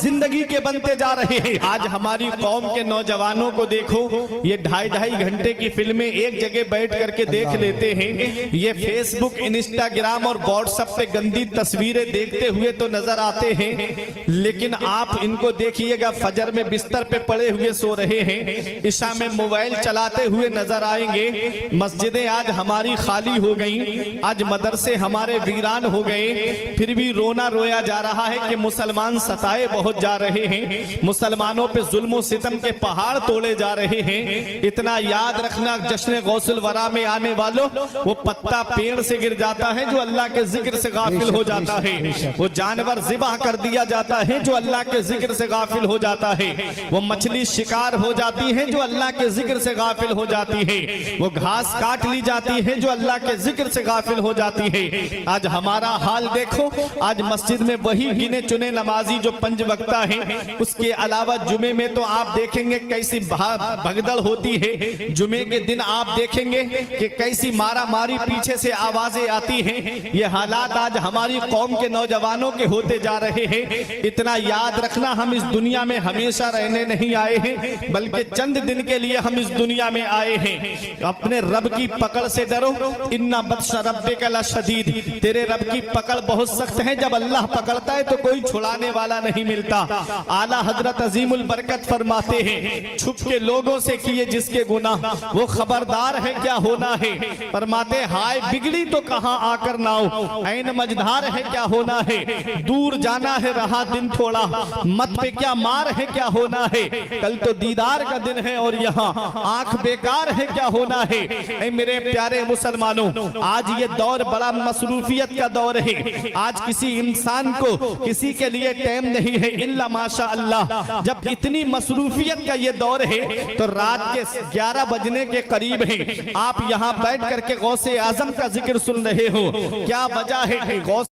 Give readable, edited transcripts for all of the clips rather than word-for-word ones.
जिंदगी के बनते जा रहे हैं। आज हमारी कौम के नौजवानों को देखो, ये 2.5 घंटे की फिल्में एक जगह बैठ करके देख लेते हैं। ये फेसबुक, इंस्टाग्राम और व्हाट्सएप पे गंदी तस्वीरें देखते हुए तो नजर आते हैं, लेकिन आप इनको देखिएगा फजर में बिस्तर पे पड़े हुए सो रहे हैं, ईशा में मोबाइल चलाते हुए नजर आएंगे। मस्जिदें आज हमारी खाली हो गई, आज मदरसे हमारे वीरान हो गए, फिर भी रोना रोया जा रहा है कि मुसलमान सताए बहुत जा रहे हैं, मुसलमानों पे जुल्म और सितम के पहाड़ तोड़े जा रहे हैं। इतना याद रखना, जश्न गौसुल वरा में आने वालों, वो पत्ता पेड़ से गिर जाता है जो अल्लाह के जिक्र से गाफिल हो जाता है, वो जानवर ज़िबह कर दिया जाता है जो अल्लाह के जिक्र से गाफिल हो जाता है, वो मछली शिकार हो जाती है जो अल्लाह के जिक्र से गाफिल हो जाती है, वो घास काट ली जाती है जो अल्लाह के जिक्र से गाफिल हो जाती है। आज हमारा हाल देखो, आज मस्जिद में वही गिने चुने नमाजी जो पंज वक्ता है, उसके अलावा जुमे में तो आप देखेंगे कैसी भगदड़ होती है। जुमे के दिन आप देखेंगे कि कैसी मारा मारी पीछे से आवाजें आती हैं। ये हालात आज हमारी कौम के नौजवानों के होते जा रहे हैं। इतना याद रखना, हम इस दुनिया में हमेशा रहने नहीं आए हैं, बल्कि चंद दिन के लिए हम इस दुनिया में आए हैं। अपने रब की पकड़ से डरो, इन्ना बत्श रब्बिका लशदीद, तेरे रब की पकड़ बहुत सख्त है। जब अल्लाह पकड़ता है तो कोई छुड़ाने वाला नहीं मिलता। आला हजरत अजीमुल बरकत फरमाते हैं, छुप के लोगों से किए जिसके गुनाह, वो खबरदार है क्या होना है। फरमाते हाय बिगड़ी तो कहां आकर नाओ, ऐन मझधार है क्या होना है। दूर जाना है रहा दिन थोड़ा, मत पे क्या मार है क्या होना है। कल तो दीदार का दिन है और यहाँ आंख बेकार है क्या होना है। ऐ मेरे प्यारे मुसलमानों, आज ये दौर बड़ा मसरूफियत का दौर है। आज किसी इंसान को किसी के लिए टाइम नहीं है इल्ला माशा अल्लाह। जब इतनी मसरूफियत का ये दौर है तो रात के 11 बजने के करीब है, आप यहाँ बैठ करके गौसे आजम का जिक्र सुन रहे हो। क्या वजह है? गौस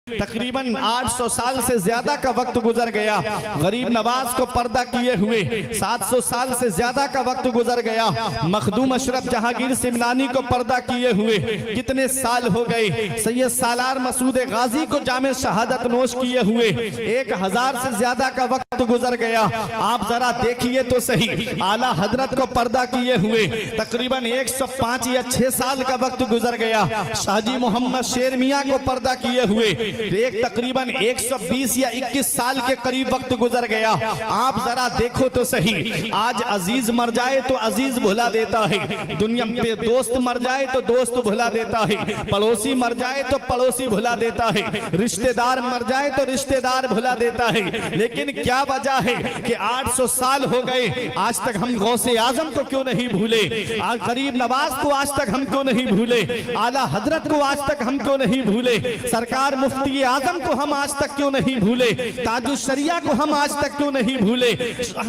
तकरीबन 800 साल से ज्यादा का वक्त गुजर गया, गरीब नवाज को पर्दा किए हुए 700 साल से ज्यादा का वक्त गुजर गया, मखदूम अशरफ जहांगीर सिमनानी को पर्दा किए हुए कितने साल हो गए, सैयद सालार मसूद गाजी को जामे शहादत नोश किए हुए 1000 से ज्यादा का वक्त गुजर गया। आप जरा देखिए तो सही, आला हजरत को पर्दा किए हुए तकरीबन 105 या 6 साल का वक्त गुजर गया। शाहजी मोहम्मद शेर मियाँ को पर्दा किए हुए एक तकरीबन 120 या 21 साल के करीब वक्त गुजर गया। आप जरा देखो तो सही, आज अजीज मर जाए तो अजीज भुला देता है, दुनिया पे दोस्त मर जाए तो दोस्त भुला देता है, पड़ोसी मर जाए तो पड़ोसी भुला देता है, रिश्तेदार मर जाए तो रिश्तेदार भुला देता है। लेकिन क्या वजह है कि 800 साल हो गए, आज तक हम गौसे आजम को क्यों नहीं भूले, आज गरीब नवाज को आज तक हम क्यों नहीं भूले, आला हजरत को आज तक हम क्यों नहीं भूले, सरकार मुफ्ती आजम को हम आज तक क्यों नहीं भूले, ताजुल शरिया को हम आज तक क्यों नहीं भूले,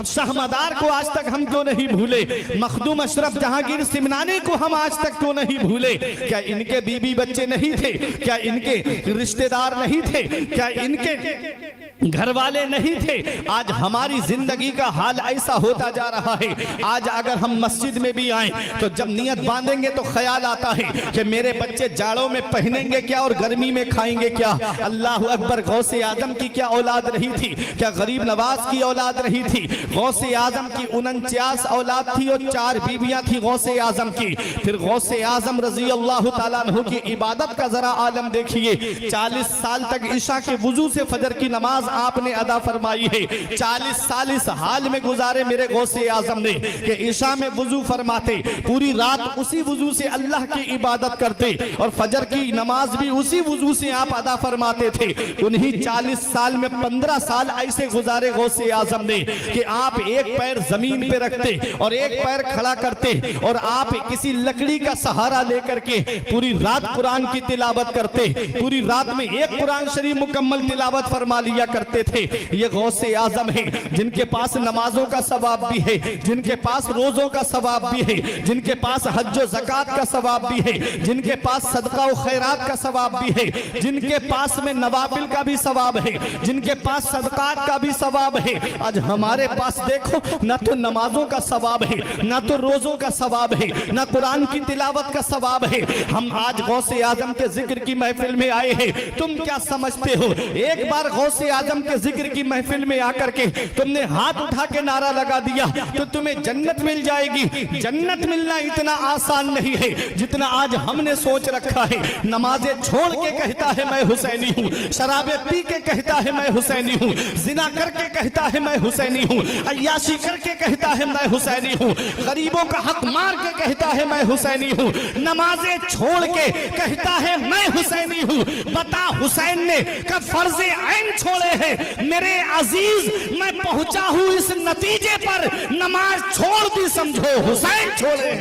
शाहमदार को आज तक हम क्यों नहीं भूले, मखदूम अशरफ जहांगीर सिमनानी को हम आज तक क्यों नहीं भूले। क्या इनके बीबी बच्चे नहीं थे? क्या इनके रिश्तेदार नहीं थे? क्या इनके घर वाले नहीं थे? आज हमारी जिंदगी का हाल ऐसा होता जा रहा है। आज अगर हम मस्जिद में भी आए तो जब नियत बांधेंगे तो ख्याल आता है कि मेरे बच्चे जाड़ों में पहनेंगे क्या और गर्मी में खाएंगे क्या। अल्लाह अकबर, गौसे आजम की क्या औलाद रही थी? क्या गरीब नवाज की औलाद रही थी? गौसे आजम की 49 औलाद थी और 4 बीवियां थी गौसे आजम की। फिर गौसे आजम रजी अल्लाह ताला अन्हु की इबादत का जरा आलम देखिए। 40 साल तक ईशा के वुजू से फजर की नमाज आपने अदा फरमाई है। 40 साल इस हाल में गुजारे मेरे गौसे आजम ने कि ईशा में वुजू फरमाते, पूरी रात उसी वुजू से अल्लाह की इबादत करते और फजर की नमाज भी उसी वुजू से आप अदा फरमाते थे। उन्हीं 40 साल में 15 साल ऐसे गुजारे गौसे आजम ने कि आप एक पैर जमीन पे रखते और एक पैर खड़ा करते और आप किसी लकड़ी का सहारा लेकर के पूरी रात कुरान की तिलावत करते। पूरी रात में एक कुरान शरीफ मुकम्मल तिलावत फरमा लिया करते थे। ये गौसे आजम है जिनके पास नमाजों का सवाब भी है, जिनके पास रोजों का सवाब भी है, जिनके पास हज व ज़कात का सवाब भी है, जिनके पास सदका व खैरात का सवाब भी है, जिनके पास में नवाफिल का भी सवाब है, जिनके पास सदकात का भी सवाब है। आज हमारे पास देखो, ना तो नमाजों का सवाब है, ना तो रोजों का सवाब है, ना कुरान की तिलावत का सवाब है। हम आज गौसे आजम के जिक्र की महफिल में आए हैं। तुम क्या समझते हो? एक बार गौसे आजम के जिक्र की महफिल में आकर के तुमने हाथ उठा के नारा लगा दिया तो तुम्हें जन्नत मिल जाएगी। जन्नत मिलना इतना आसान नहीं है जितना आज हमने सोच रखा है। नमाजें छोड़ के कहता है मैं हुसैनी हूँ, शराबे पी के कहता है मैं हुसैनी हूँ, जिना करके कहता है मैं हुसैनी हूँ, अय्याशी करके कहता है मैं हुसैनी हूँ, गरीबों का हक मार के कहता है मैं हुसैनी हूँ, नमाजें छोड़ के कहता है मैं हुसैनी हूँ। बता हुसैन ने कब फर्जे ऐन छोड़े हैं? मेरे अजीज मैं पहुंचा हूँ इस नतीजे पर, नमाज छोड़ दी समझो हुसैन छोड़े।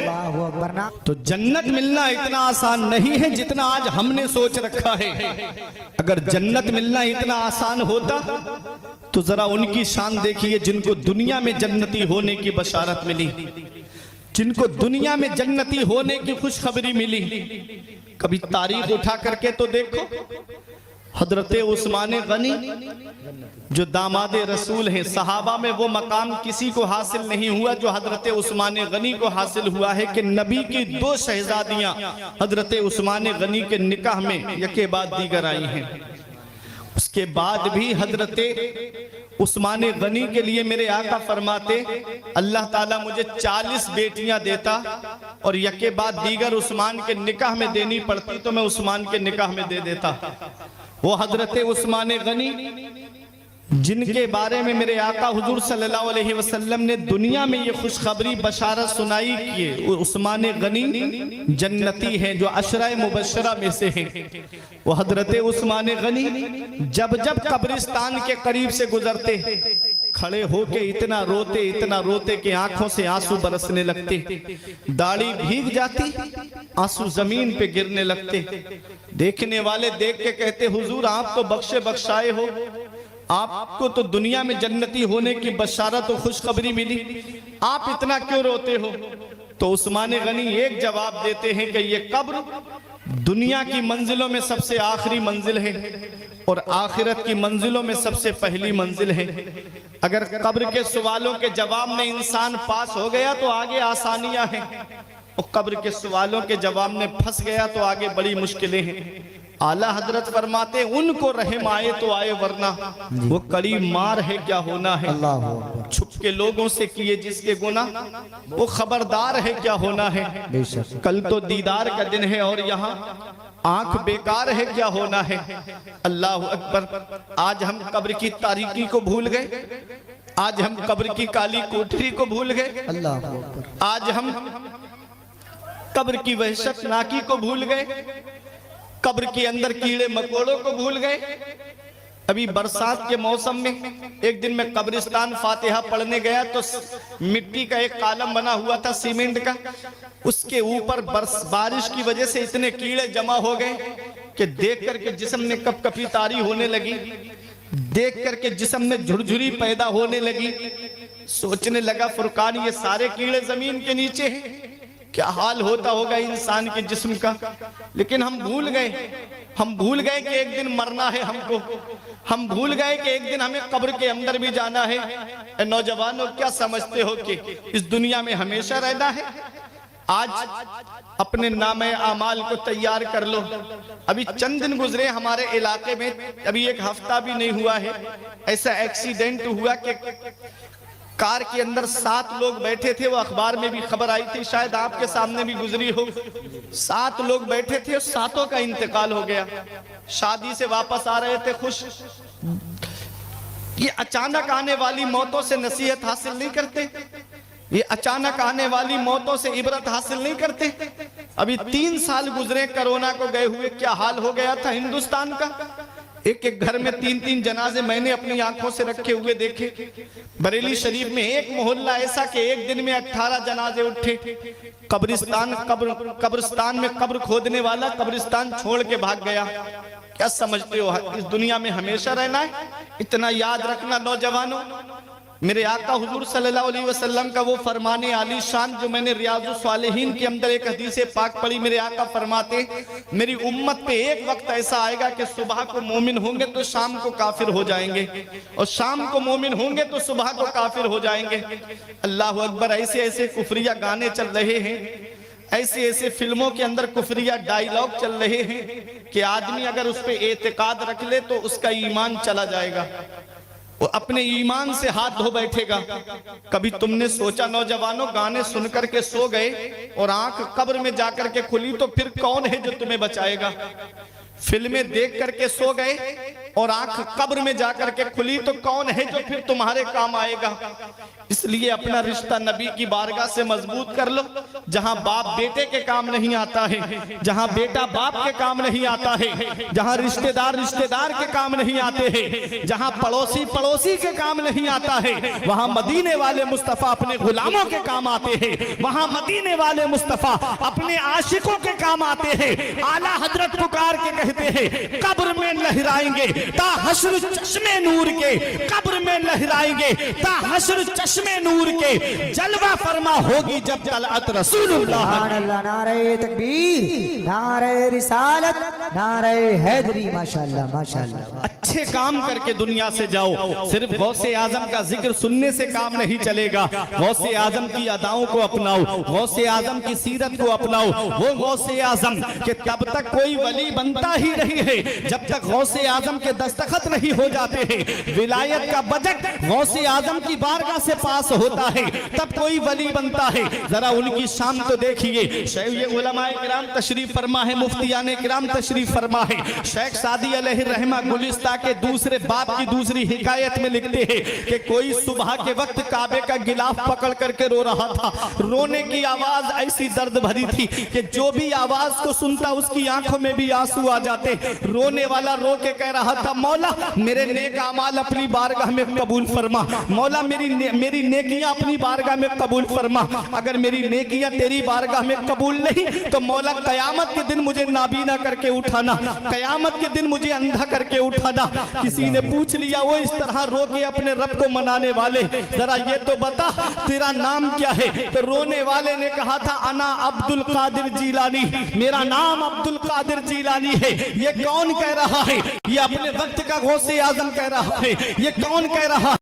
तो जन्नत मिलना इतना आसान नहीं है जितना आज हमने सोच रखा है। अगर जन्नत मिलना इतना आसान होता तो जरा उनकी शान देखिए जिनको दुनिया में जन्नती होने की बशारत मिली, जिनको दुनिया में जन्नती होने की खुशखबरी मिली। कभी तारीख उठा करके तो देखो, हजरते उस्मान गनी जो दामादे रसूल हैं, सहाबा में वो मकाम किसी को हासिल नहीं हुआ जो हजरते उस्मान गनी को हासिल हुआ है कि नबी की 2 शहजादियां हजरते उस्मान गनी के निकाह में यके बाद दीगर आई हैं। उसके बाद भी हजरते उस्मान गनी के लिए मेरे आका फरमाते अल्लाह ताला मुझे 40 बेटियां देता और यके बाद दीगर उस्मान के निकाह में देनी पड़ती तो मैं उस्मान के निकाह में दे देता। वो हजरते उस्मान गनी जिनके बारे में मेरे आका हुजूर सल्लल्लाहु अलैहि वसल्लम ने दुनिया में ये खुशखबरी बशारत सुनाई कि उस्मान गनी जन्नती हैं, जो अशराए मुबशरा में से हैं। वो हजरते उस्मान गनी जब जब कब्रिस्तान के करीब से गुजरते खड़े होके इतना रोते कि आंखों से आंसू बरसने लगते, दाढ़ी भीग जाती, आंसू जमीन पे गिरने लगते। देखने वाले देख के कहते हुजूर आप तो बख्शे बख्शाए हो, आपको तो दुनिया में जन्नती होने की बशारत और खुशखबरी मिली, आप इतना क्यों रोते हो? तो उस्मान गनी एक जवाब देते हैं कि ये कब्र दुनिया की मंजिलों में सबसे आखिरी मंजिल है और आखिरत की मंजिलों में सबसे पहली मंजिल है। अगर कब्र के सवालों के जवाब में इंसान पास हो गया तो आगे आसानियां हैं, और कब्र के सवालों के जवाब में फंस गया तो आगे बड़ी मुश्किलें हैं। आला हजरत फरमाते उनको रहम आए तो आए वरना वो कड़ी मार है क्या होना है। छुप के लोगों से किए जिसके गुनाह वो खबरदार है क्या होना है। कल तो दीदार का दिन है और यहाँ आंख बेकार है क्या होना है। अल्लाह अकबर। आज हम कब्र की तारीकी को भूल गए, आज हम कब्र की काली कोठरी को भूल गए, आज हम कब्र की वहशतनाकी को भूल गए, कब्र के अंदर कीड़े मकोड़ों को भूल गए। अभी बरसात के मौसम में एक दिन मैं कब्रिस्तान फातिहा पढ़ने गया तो मिट्टी का एक कॉलम बना हुआ था सीमेंट का, उसके ऊपर बारिश की वजह से इतने कीड़े जमा हो गए कि देख करके जिस्म में कपकपी तारी होने लगी, देख करके जिस्म में झुरझुरी पैदा होने लगी। सोचने लगा फुरकान ये सारे कीड़े जमीन के नीचे हैं, क्या हाल होता होगा इंसान के जिस्म का। लेकिन हम भूल गए कि एक दिन मरना है हमको, हम भूल गए कि एक दिन हमें कब्र के अंदर भी जाना है। नौजवानों क्या समझते हो कि इस दुनिया में हमेशा रहना है? आज अपने नामे आमाल को तैयार कर लो। अभी चंद दिन गुजरे हमारे इलाके में, अभी एक हफ्ता भी नहीं हुआ है, ऐसा एक्सीडेंट हुआ कि कार के अंदर 7 लोग बैठे थे। वो अखबार में भी खबर आई थी, शायद आपके सामने भी गुजरी हो। 7 लोग बैठे थे और 7 का इंतकाल हो गया। शादी से वापस आ रहे थे खुश। ये अचानक आने वाली मौतों से नसीहत हासिल नहीं करते, ये अचानक आने वाली मौतों से इबरत हासिल नहीं करते। अभी 3 साल गुजरे कोरोना को गए हुए, क्या हाल हो गया था हिंदुस्तान का। एक एक घर में 3-3 जनाजे मैंने अपनी आंखों से रखे हुए देखे। बरेली शरीफ में एक मोहल्ला ऐसा कि एक दिन में 18 जनाजे उठे। कब्रिस्तान में कब्र खोदने वाला कब्रिस्तान छोड़ के भाग गया। क्या समझते हो इस दुनिया में हमेशा रहना है? इतना याद रखना नौजवानों, मेरे आका हुजूर सल्लल्लाहु अलैहि वसल्लम का वो फरमाने आली शान जो मैंने रियाजुस सालिहीन के अंदर एक हदीस पाक पढ़ी। मेरे आका फरमाते मेरी उम्मत पे एक वक्त ऐसा आएगा कि सुबह को मोमिन होंगे तो शाम को काफिर हो जाएंगे, और शाम को मोमिन होंगे तो सुबह को काफिर हो जाएंगे। अल्लाह अकबर। ऐसे ऐसे कुफरिया गाने चल रहे हैं, ऐसे ऐसे फिल्मों के अंदर कुफरिया डायलॉग चल रहे हैं कि आदमी अगर उस पे एतकाद रख ले तो उसका ईमान चला जाएगा, वो अपने ईमान से हाथ धो बैठेगा। कभी तुमने सोचा नौजवानों, गाने सुनकर के सो गए और आंख कब्र में जाकर के खुली तो फिर कौन है जो तुम्हें बचाएगा? फिल्में देख करके सो गए और आंख कब्र में जाकर के खुली तो कौन है जो फिर तुम्हारे काम आएगा? इसलिए अपना रिश्ता नबी की बारगाह से मजबूत कर लो। जहां बाप बेटे के काम नहीं आता है, जहां बेटा बाप के काम नहीं आता है, जहां रिश्तेदार रिश्तेदार के काम नहीं आते हैं, जहां पड़ोसी पड़ोसी के काम नहीं आता है, वहां मदीने वाले मुस्तफा अपने गुलामों के काम आते हैं। वहां मदीने वाले मुस्तफा अपने आशिकों के काम आते हैं। आला हजरत पुकार के कहते हैं, कब्र में लहराएंगे ता हश्र चश्मे नूर के, कब्र में लहराएंगे ता हश्र चश्मे नूर के, जलवा फरमा होगी जब तलअत रसूलुल्लाह। नारे तकबीर, नारे रिसालत, नारे हैदरी। माशाअल्लाह माशाअल्लाह। अच्छे काम करके दुनिया से जाओ। सिर्फ गौसे आजम का जिक्र सुनने से काम नहीं चलेगा। गौसे आजम की अदाओं को अपनाओ, गौसे आजम की सीरत को अपनाओ। वो गौसे आजम के तब तक कोई वली बनता ही नहीं है जब तक गौसे आजम के दस्तखत नहीं हो जाते हैं। विलायत का बजट गौसे आजम की बारगाह से पास होता है तब कोई वली बनता है। जरा उनकी शान तो देखिए। ये उलमाए किराम तशरीफ फरमा है, मुफ्तियाने किराम तशरीफ फरमा है। शेख सादी अलैहि रहमा गुलिस्ता के दूसरे बाप की दूसरी हिकायत में लिखते हैं कि कोई सुबह के वक्त काबे का गिलाफ पकड़ करके रो रहा था। रोने की आवाज ऐसी दर्द भरी थी कि जो भी आवाज को सुनता उसकी आंखों में भी आंसू आ जाते। रोने वाला रो के कह रहा था, मौला मेरे नेक अमाल अपनी बारगाह में कबूल फरमा, मौला मेरी नेकियां अपनी बारगाह में कबूल फरमा। अगर मेरी नेकियां तेरी बारगाह में कबूल नहीं तो मौला कयामत के दिन मुझे नाबीना करके उठाना, कयामत के दिन मुझे अंधा करके उठाना। किसी ने पूछ लिया, वो इस तरह रो के अपने रब को मनाने वाले, जरा ये तो बता तेरा नाम क्या है? तो रोने वाले ने कहा था, अना अब्दुल कादिर जीलानी, मेरा नाम अब्दुल कादिर जीलानी है। ये कौन कह रहा है? ये अपने वक्त का गौसे आजम कह रहा है। ये कौन कह रहा